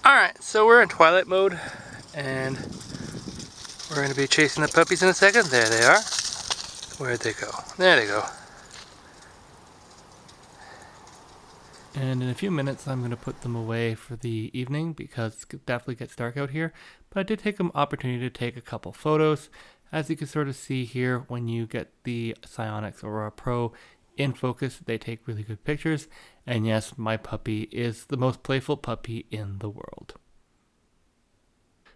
Alright, so we're in Twilight Mode, and we're going to be chasing the puppies in a second. There they are. Where'd they go? There they go. And in a few minutes I'm going to put them away for the evening because it definitely gets dark out here. But I did take an opportunity to take a couple photos. As you can sort of see here, when you get the SiOnyx Aurora Pro in focus, they take really good pictures. And yes, my puppy is the most playful puppy in the world.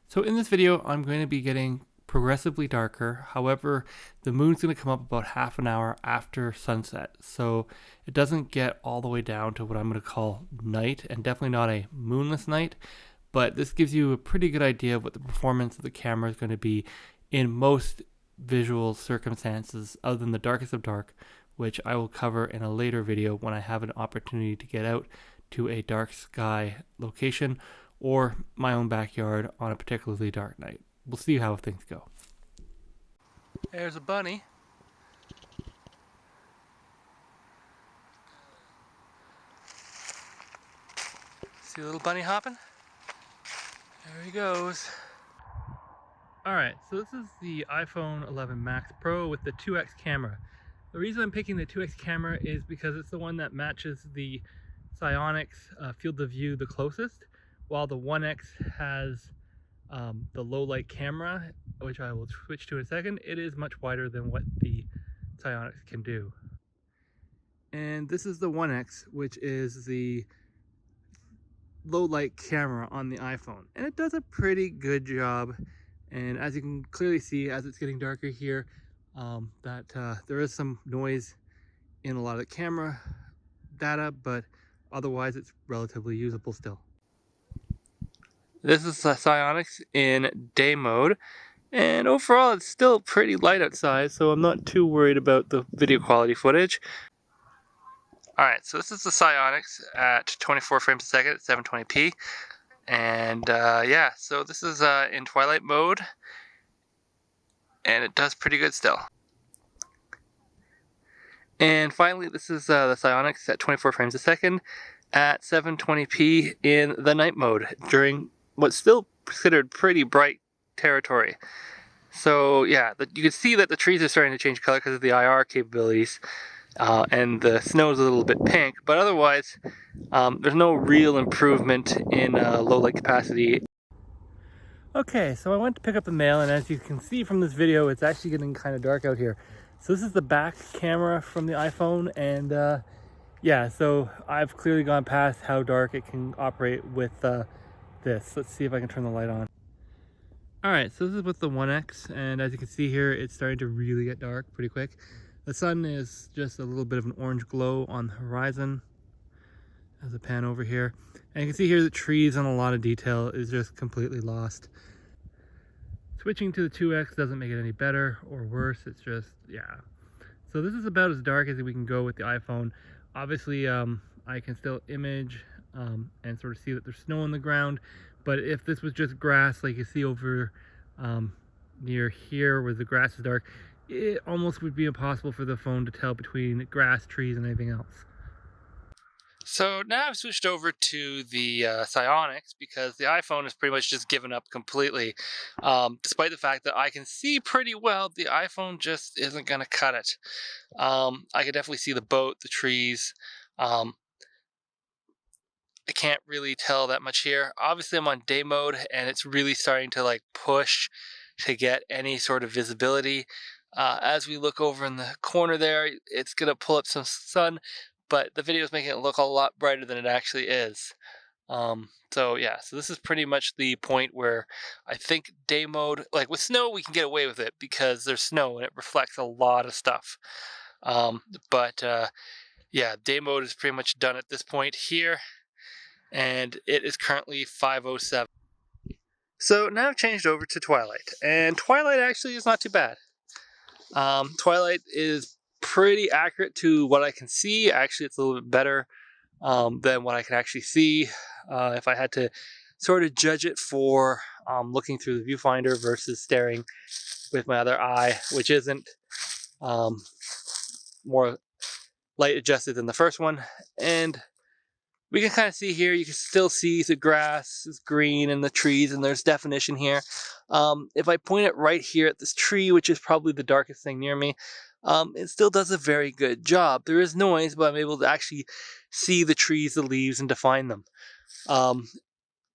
So in this video, I'm going to be getting progressively darker. However, the moon's going to come up about half an hour after sunset. So it doesn't get all the way down to what I'm going to call night, and definitely not a moonless night. But this gives you a pretty good idea of what the performance of the camera is going to be in most visual circumstances other than the darkest of dark, which I will cover in a later video when I have an opportunity to get out to a dark sky location or my own backyard on a particularly dark night. We'll see how things go. There's a bunny. See a little bunny hopping? There he goes. Alright, so this is the iPhone 11 Max Pro with the 2x camera. The reason I'm picking the 2x camera is because it's the one that matches the SiOnyx field of view the closest, while the 1x has the low light camera, which I will switch to in a second. It is much wider than what the SiOnyx can do. And this is the 1x, which is the low light camera on the iPhone. And it does a pretty good job. And as you can clearly see, as it's getting darker here, there is some noise in a lot of the camera data, but otherwise it's relatively usable still. This is SiOnyx in day mode, and overall it's still pretty light outside, so I'm not too worried about the video quality footage. Alright, so this is the SiOnyx at 24 frames a second at 720p. And yeah, so this is in Twilight Mode, and it does pretty good still. And finally, this is the SiOnyx at 24 frames a second at 720p in the night mode during what's still considered pretty bright territory. So yeah, you can see that the trees are starting to change color because of the IR capabilities. And the snow is a little bit pink, but otherwise there's no real improvement in low light capacity. Okay, so I went to pick up the mail, and as you can see from this video, it's actually getting kind of dark out here. So this is the back camera from the iPhone, and yeah, so I've clearly gone past how dark it can operate with this. Let's see if I can turn the light on. Alright, so this is with the 1X, and as you can see here, it's starting to really get dark pretty quick. The sun is just a little bit of an orange glow on the horizon as a pan over here. And you can see here the trees and a lot of detail is just completely lost. Switching to the 2X doesn't make it any better or worse, it's just, yeah. So this is about as dark as we can go with the iPhone. Obviously, I can still image and sort of see that there's snow on the ground. But if this was just grass, like you see over near here where the grass is dark, it almost would be impossible for the phone to tell between grass, trees, and anything else. So now I've switched over to the SiOnyx because the iPhone has pretty much just given up completely. Despite the fact that I can see pretty well, the iPhone just isn't going to cut it. I can definitely see the boat, the trees. I can't really tell that much here. Obviously I'm on day mode and it's really starting to like push to get any sort of visibility. As we look over in the corner there, it's going to pull up some sun, but the video is making it look a lot brighter than it actually is. So yeah, so this is pretty much the point where I think day mode, like with snow, we can get away with it because there's snow and it reflects a lot of stuff. Yeah, day mode is pretty much done at this point here, and it is currently 5:07. So now I've changed over to Twilight, and Twilight actually is not too bad. Twilight is pretty accurate to what I can see. Actually, it's a little bit better than what I can actually see. If I had to sort of judge it for looking through the viewfinder versus staring with my other eye, which isn't more light adjusted than the first one. And we can kind of see here, you can still see the grass is green and the trees, and there's definition here. If I point it right here at this tree, which is probably the darkest thing near me, it still does a very good job. There is noise, but I'm able to actually see the trees, the leaves, and define them.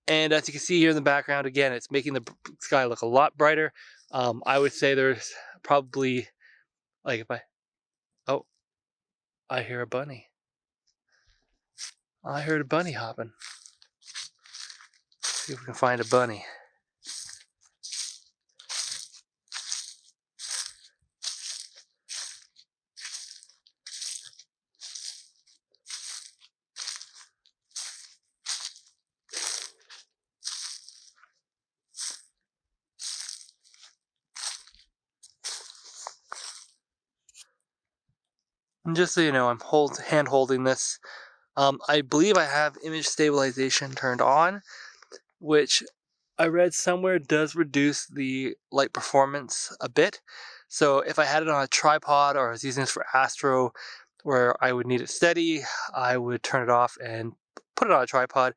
And as you can see here in the background, again, it's making the sky look a lot brighter. I would say there's probably, like if oh, I hear a bunny. I heard a bunny hopping. See if we can find a bunny. And just so you know, I'm hand holding this. I believe I have image stabilization turned on, which I read somewhere does reduce the light performance a bit. So if I had it on a tripod or I was using this for astro where I would need it steady, I would turn it off and put it on a tripod.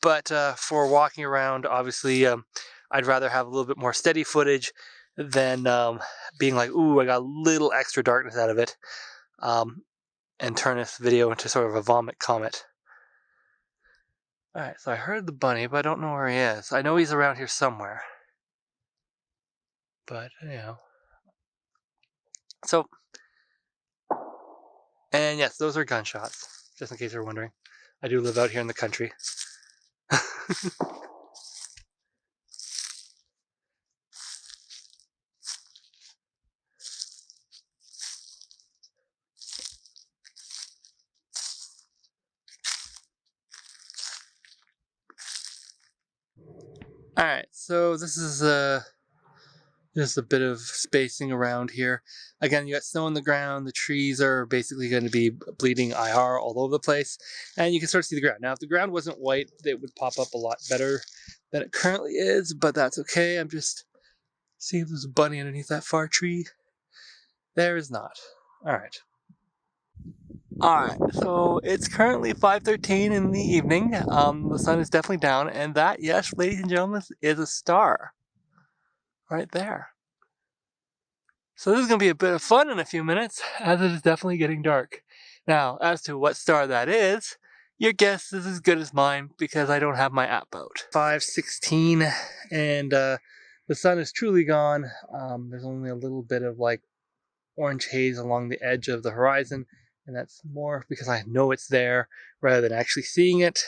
But for walking around, obviously, I'd rather have a little bit more steady footage than being like, ooh, I got a little extra darkness out of it, and turn this video into sort of a vomit comet. Alright, so I heard the bunny, but I don't know where he is. I know he's around here somewhere. But, you know. So, and yes, those are gunshots, just in case you're wondering. I do live out here in the country. Alright, so this is just a bit of spacing around here. Again, you got snow on the ground, the trees are basically going to be bleeding IR all over the place, and you can sort of see the ground. Now, if the ground wasn't white, it would pop up a lot better than it currently is, but that's okay. I'm just seeing if there's a bunny underneath that far tree. There is not. Alright. Alright, so it's currently 5:13 in the evening. The sun is definitely down, and that, yes, ladies and gentlemen, is a star. Right there. So this is going to be a bit of fun in a few minutes, as it is definitely getting dark. Now, as to what star that is, your guess is as good as mine, because I don't have my app out. 5:16, and the sun is truly gone. There's only a little bit of like orange haze along the edge of the horizon, and that's more because I know it's there rather than actually seeing it.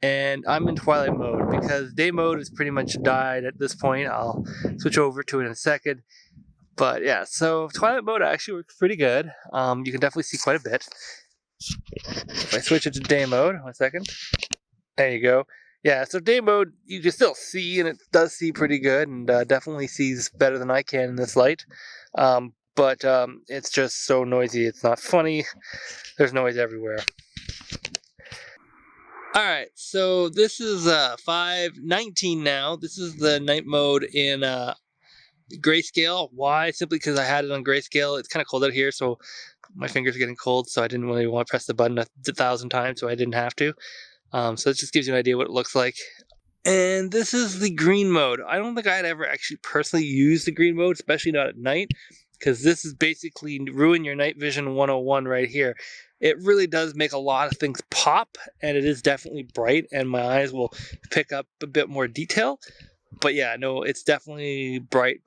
And I'm in Twilight mode because day mode is pretty much died at this point. I'll switch over to it in a second. But yeah, so Twilight mode actually works pretty good. You can definitely see quite a bit. If I switch it to day mode, 1 second. There you go. Yeah, so day mode, you can still see, and it does see pretty good, and definitely sees better than I can in this light. But it's just so noisy, it's not funny. There's noise everywhere. Alright, so this is 5:19 now. This is the night mode in grayscale. Why? Simply because I had it on grayscale. It's kind of cold out here, so my fingers are getting cold, so I didn't really want to press the button 1,000 times, so I didn't have to. So it just gives you an idea what it looks like. And this is the green mode. I don't think I'd ever actually personally use the green mode, especially not at night, because this is basically ruin your night vision 101 right here. It really does make a lot of things pop, and it is definitely bright, and my eyes will pick up a bit more detail. But yeah, no, it's definitely bright.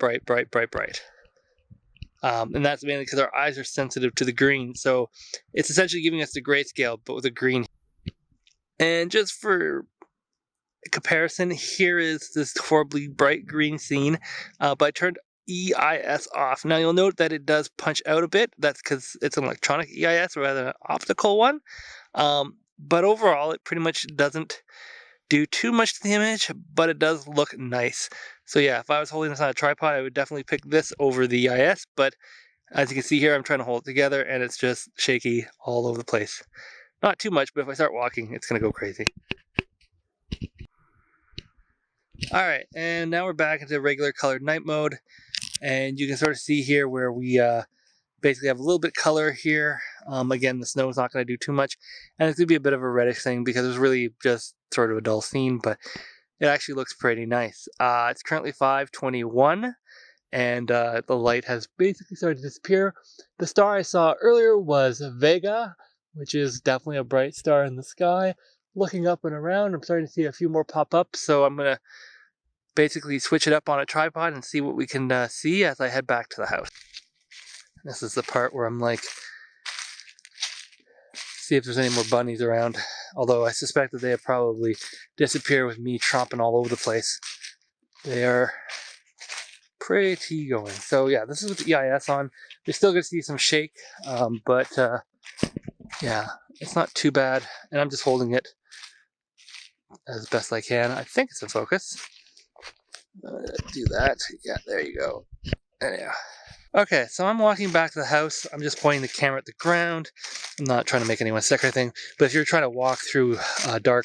And that's mainly because our eyes are sensitive to the green, so it's essentially giving us the grayscale, but with a green. And just for comparison, here is this horribly bright green scene, but I turned EIS off. Now you'll note that it does punch out a bit. That's because it's an electronic EIS rather than an optical one. But overall, it pretty much doesn't do too much to the image, but it does look nice. So yeah, if I was holding this on a tripod, I would definitely pick this over the EIS, but as you can see here, I'm trying to hold it together, and it's just shaky all over the place. Not too much, but if I start walking, it's going to go crazy. Alright, and now we're back into regular colored night mode, and you can sort of see here where we basically have a little bit color here. Again, the snow is not going to do too much, and it's going to be a bit of a reddish thing because it was really just sort of a dull scene, but it actually looks pretty nice. It's currently 5:21, and the light has basically started to disappear. The star I saw earlier was Vega, which is definitely a bright star in the sky. Looking up and around, I'm starting to see a few more pop up, so I'm going to basically switch it up on a tripod and see what we can see as I head back to the house. This is the part where I'm like, see if there's any more bunnies around. Although I suspect that they have probably disappeared with me tromping all over the place. They are pretty going. So yeah, this is with the EIS on. You're still going to see some shake, but yeah, it's not too bad. And I'm just holding it as best I can. I think it's in focus. Do that. Yeah, there you go. Yeah. Okay, so I'm walking back to the house. I'm just pointing the camera at the ground. I'm not trying to make anyone sick or anything, but if you're trying to walk through dark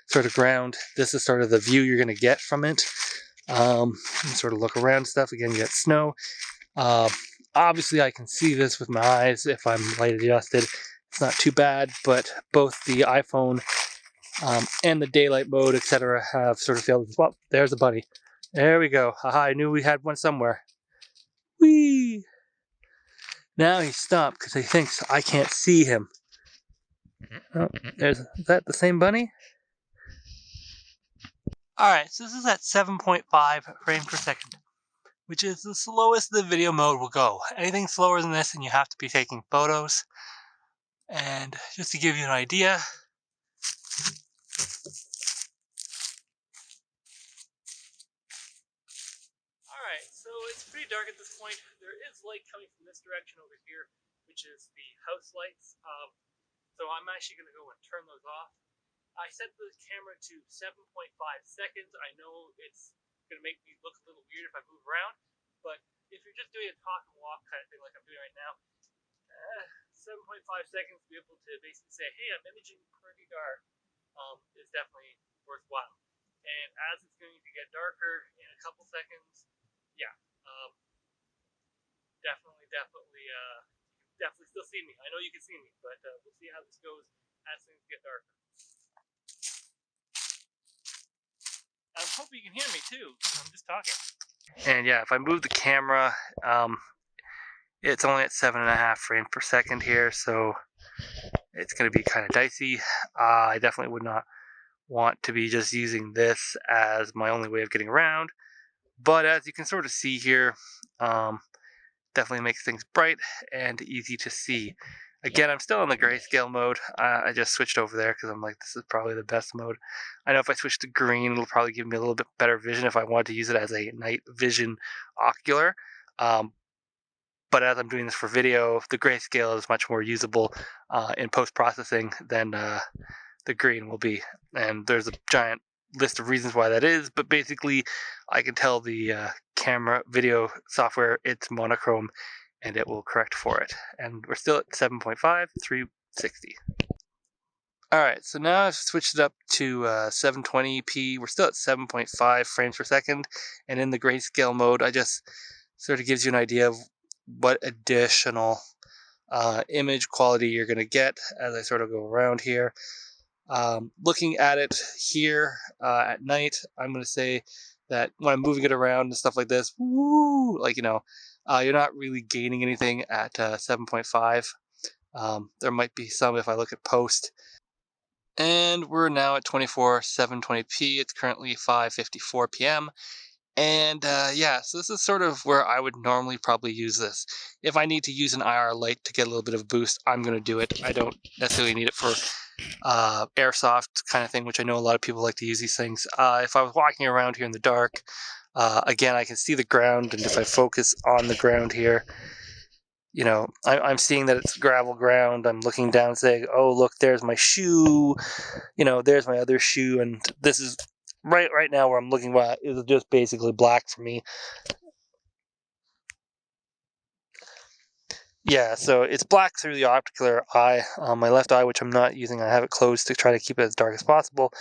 sort of ground, this is sort of the view you're going to get from it. Sort of look around stuff. Again, you get snow. Obviously, I can see this with my eyes if I'm light adjusted. It's not too bad, but both the iPhone and the daylight mode, etc., have sort of failed as well. There's a bunny. There we go. Haha, I knew we had one somewhere. Whee! Now he stopped because he thinks I can't see him. Oh, is that the same bunny? Alright, so this is at 7.5 frames per second, which is the slowest the video mode will go. Anything slower than this and you have to be taking photos. And just to give you an idea, alright, so it's pretty dark at this point. There is light coming from this direction over here, which is the house lights. So I'm actually going to go and turn those off. I set the camera to 7.5 seconds. I know it's going to make me look a little weird if I move around, but if you're just doing a talk and walk kind of thing like I'm doing right now, 7.5 seconds to be able to basically say, hey, I'm imaging pretty dark, is definitely worthwhile. And as it's going to get darker in a couple seconds, yeah, definitely still see me. I know you can see me, but we'll see how this goes as things get darker. I'm hoping you can hear me too. I'm just talking. And yeah, if I move the camera, it's only at 7.5 frames per second here, so it's going to be kind of dicey. I definitely would not want to be just using this as my only way of getting around. But as you can sort of see here, definitely makes things bright and easy to see. Again, I'm still in the grayscale mode. I just switched over there because I'm like, this is probably the best mode. I know if I switch to green, it'll probably give me a little bit better vision if I wanted to use it as a night vision ocular. But as I'm doing this for video, the grayscale is much more usable in post-processing than the green will be. And there's a giant list of reasons why that is, but basically I can tell the camera video software it's monochrome and it will correct for it. And we're still at 7.5, 360. Alright, so now I've switched it up to 720p. We're still at 7.5 frames per second, and in the grayscale mode, I just sort of gives you an idea of what additional image quality you're going to get as I sort of go around here. Looking at it here at night, I'm going to say that when I'm moving it around and stuff like this, woo, like, you're not really gaining anything at 7.5. There might be some if I look at post. And we're now at 720p. It's currently 5:54 p.m. And yeah, so this is sort of where I would normally probably use this. If I need to use an IR light to get a little bit of a boost, I'm going to do it. I don't necessarily need it for airsoft kind of thing, which I know a lot of people like to use these things. If I was walking around here in the dark, again, I can see the ground, and if I focus on the ground here, I'm seeing that it's gravel ground. I'm looking down saying, oh, look, there's my shoe. There's my other shoe. And this is right now where I'm looking at is just basically black for me. Yeah, so it's black through the ocular eye. My left eye, which I'm not using, I have it closed to try to keep it as dark as possible.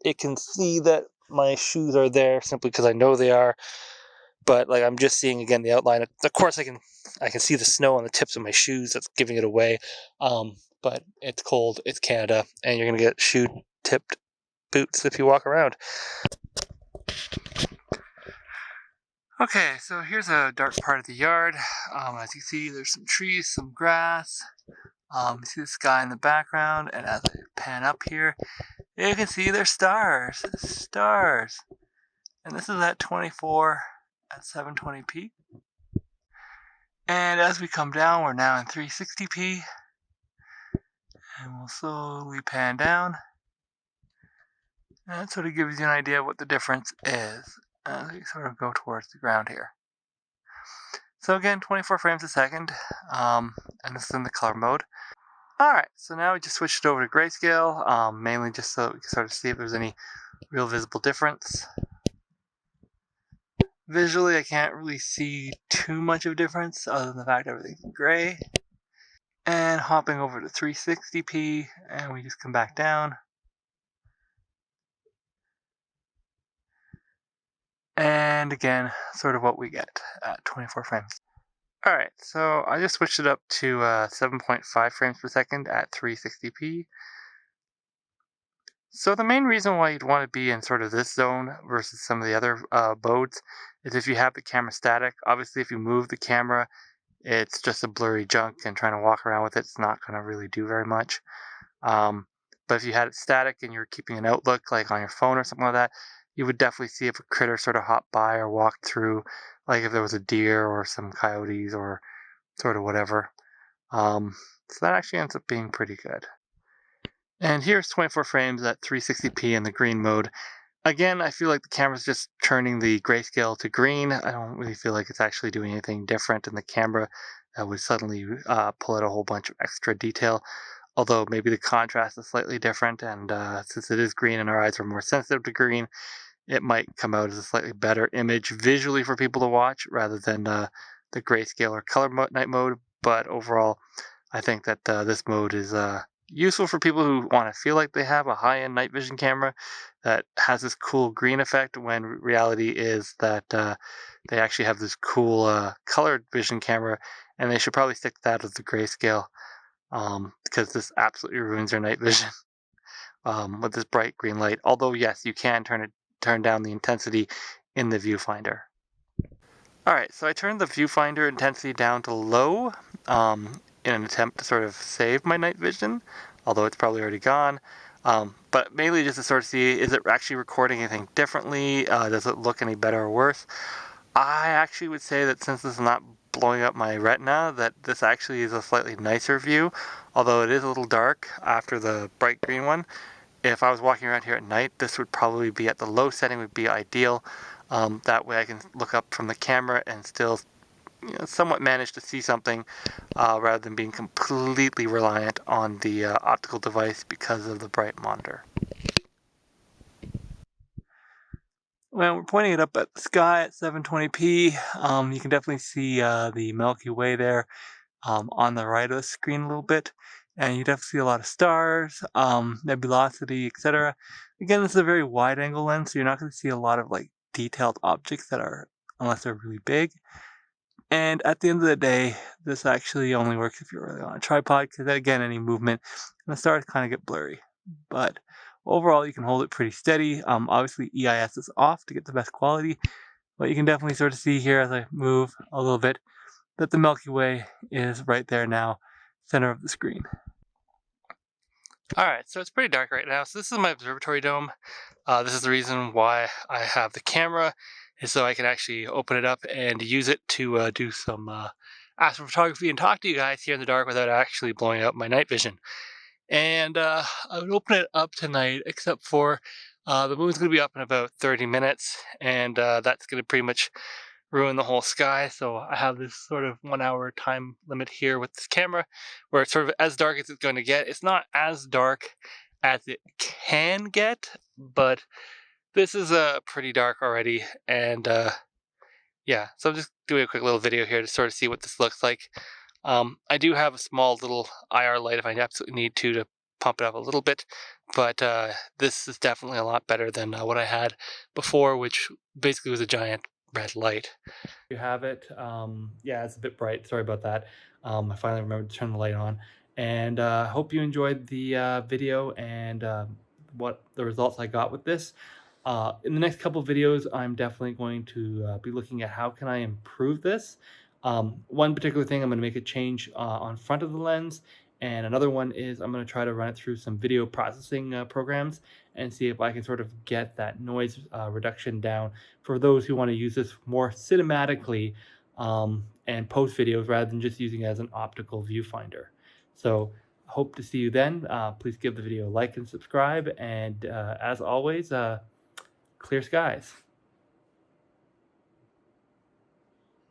It can see that my shoes are there simply because I know they are. but like I'm just seeing again the outline. Of course, I can see the snow on the tips of my shoes. That's giving it away. But it's cold. It's Canada, and you're gonna get shoe-tipped boots if you walk around. Okay, so here's a dark part of the yard. As you see, there's some trees, some grass. You see the sky in the background, and as I pan up here, you can see there's stars. Stars. And this is at 24 at 720p. And as we come down, we're now in 360p. And we'll slowly pan down. And that sort of gives you an idea of what the difference is as we sort of go towards the ground here. So again, 24 frames a second, and this is in the color mode. Alright, so now we just switched it over to grayscale, mainly just so we can sort of see if there's any real visible difference. Visually, I can't really see too much of a difference other than the fact everything's gray. And hopping over to 360p, and we just come back down. And again, sort of what we get at 24 frames. Alright, so I just switched it up to 7.5 frames per second at 360p. So the main reason why you'd want to be in sort of this zone versus some of the other modes is if you have the camera static. Obviously, if you move the camera, it's just a blurry junk, and trying to walk around with it's not going to really do very much. But if you had it static and you're keeping an outlook like on your phone or something like that, you would definitely see if a critter sort of hopped by or walked through, like if there was a deer or some coyotes or sort of whatever. So that actually ends up being pretty good. And here's 24 frames at 360p in the green mode. Again, I feel like the camera's just turning the grayscale to green. I don't really feel like it's actually doing anything different in the camera that would suddenly pull out a whole bunch of extra detail. Although maybe the contrast is slightly different, and since it is green and our eyes are more sensitive to green, it might come out as a slightly better image visually for people to watch rather than the grayscale or color night mode. But overall, I think that this mode is useful for people who want to feel like they have a high-end night vision camera that has this cool green effect, when reality is that they actually have this cool colored vision camera, and they should probably stick to that as the grayscale, because this absolutely ruins your night vision with this bright green light. Although yes, you can turn down the intensity in the viewfinder. Alright, so I turned the viewfinder intensity down to low in an attempt to sort of save my night vision, although it's probably already gone. But mainly just to sort of see, is it actually recording anything differently? Does it look any better or worse? I actually would say that since this is not blowing up my retina, that this actually is a slightly nicer view, although it is a little dark after the bright green one. If I was walking around here at night, this would probably be at the low setting, would be ideal. That way I can look up from the camera and still somewhat manage to see something rather than being completely reliant on the optical device because of the bright monitor. When we're pointing it up at the sky at 720p, you can definitely see the Milky Way there on the right of the screen a little bit. And you definitely see a lot of stars, nebulosity, etc. Again, this is a very wide angle lens, so you're not going to see a lot of like detailed objects unless they're really big. And at the end of the day, this actually only works if you're really on a tripod, because again, any movement, and the stars kind of get blurry. But overall, you can hold it pretty steady. Obviously, EIS is off to get the best quality, but you can definitely sort of see here as I move a little bit that the Milky Way is right there now, center of the screen. Alright, so it's pretty dark right now. So this is my observatory dome. This is the reason why I have the camera, is so I can actually open it up and use it to do some astrophotography and talk to you guys here in the dark without actually blowing out my night vision. And I would open it up tonight, except for the moon's going to be up in about 30 minutes, and that's going to pretty much ruin the whole sky. So I have this sort of 1 hour time limit here with this camera, where it's sort of as dark as it's going to get. It's not as dark as it can get, but this is pretty dark already. And yeah, so I'm just doing a quick little video here to sort of see what this looks like. I do have a small little IR light if I absolutely need to pump it up a little bit, but this is definitely a lot better than what I had before, which basically was a giant red light. You have it. Yeah, it's a bit bright. Sorry about that. I finally remembered to turn the light on. And hope you enjoyed the video and what the results I got with this. In the next couple of videos, I'm definitely going to be looking at how can I improve this. One particular thing, I'm going to make a change on front of the lens, and another one is I'm going to try to run it through some video processing programs and see if I can sort of get that noise reduction down for those who want to use this more cinematically and post videos rather than just using it as an optical viewfinder. So hope to see you then. Please give the video a like and subscribe. And as always, clear skies.